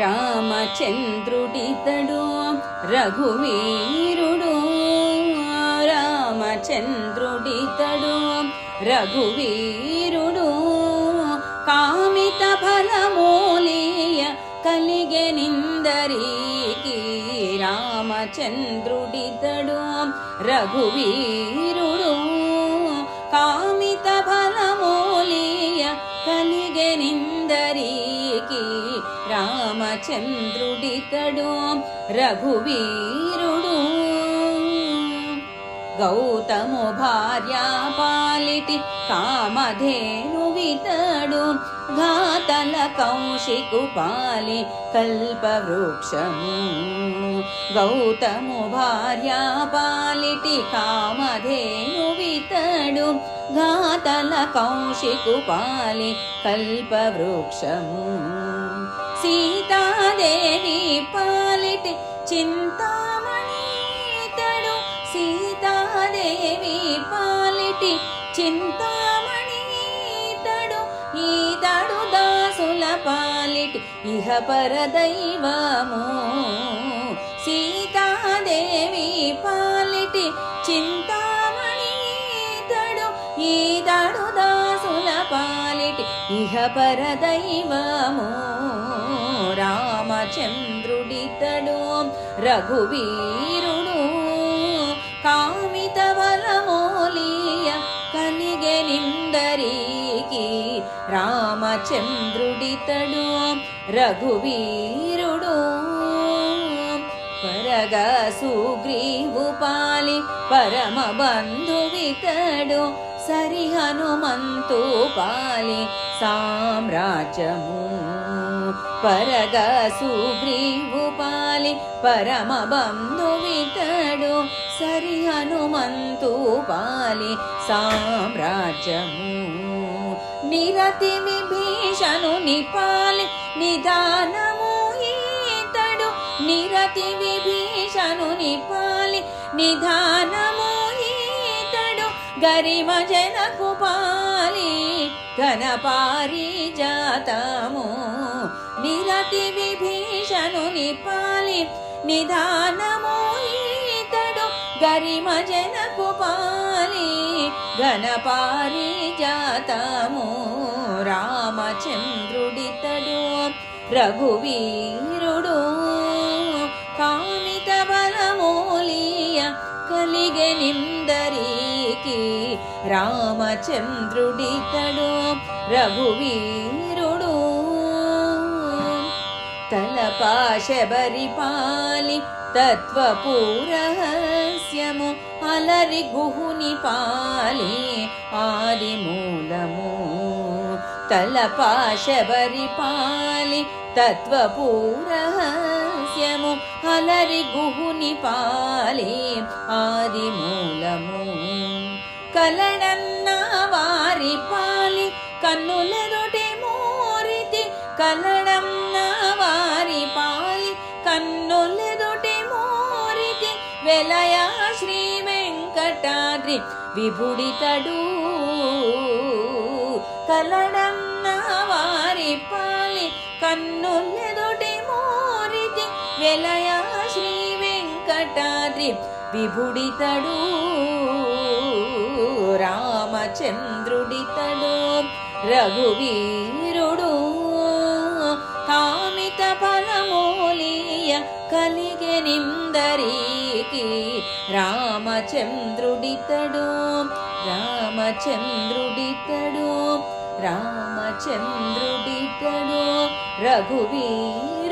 రామచంద్రుడితడు రఘువీరుడు రామచంద్రుడితడు రఘువీరుడు కామిత ఫలమూలియ కలిగెనిందరికి రామచంద్రుడితడు రఘువీరుడు కామిత ఫలమూలియ కలిగెనిందరికి రామచంద్రుడితడు రఘువీరుడు గౌతము భార్య పాలిటి కామధేనువితడు ఘాతల కౌశికు పాలి కల్పవృక్షము గౌతము భార్య పాలిటి కామధేనువితడు ఘాతల కౌశికు పాలి కల్పవృక్షము సీతాదేవి పాలిటి చింతామణితడు సీతాదేవి పాలిటి చింతామణితడు ఈతడు దాసుల పాలిటి ఇహ పరదైవము సీతాదేవి పాలిటి చింతామణితడు ఈతడు దాసుల పాలిటి ఇహ పరదైవము రామచంద్రుడితడు రఘువీరుడు కామిత బలమూలియ కలిగెనిందరికి రామచంద్రుడితడు రఘువీరుడు పరగ సుగ్రీవు పాలి పరమ బంధువితడు సరి హనుమంతు పాలి సామ్రాజ్యము పరగ సుగ్రీవు పాలి పరమ బంధువితడు సరి హనుమంతు పాలి సామ్రాజ్యము నిరతి విభీషణుని పాలి నిదానము ఈతడు నిరతి విభీషణుని పాలి నిదానము ఈతడు గరిమ జనకు పాలి ఘనపారిజాతము నిరతి విభీషణుని పాలి నిదానము ఈతడు గరిమ జనకు పాలి ఘనపారిజాతము రామచంద్రుడితడు రఘువీరుడు కామిత బలమూలియ కలిగెనిందరికి రామచంద్రుడితడు రఘువీరుడు తలపాశబరి పాలి తత్వపూరహస్యము అలరి గుహుని పాలి ఆదిమూలము తలపాశబరి పాలి తత్వపూరహస్యము అలరి గుహుని పాలి ఆదిమూలము కలడన్న వారి పాలి కన్నులెదుటి మూరితి కలడన్న వారి పాలి కన్నులెదుటి మూరితి వెలయ శ్రీ వెంకటాద్రి విభుడితడు కలడన్న వారి పాలి కన్నులెదుటి మూరితి వెలయ శ్రీ వెంకటాద్రి విభుడితడు రామచంద్రుడితడు రఘువీరుడు కామిత ఫలమూలియ కలిగెనిందరికి రామచంద్రుడితడు రామచంద్రుడితడు రామచంద్రుడితడు రఘువీరుడు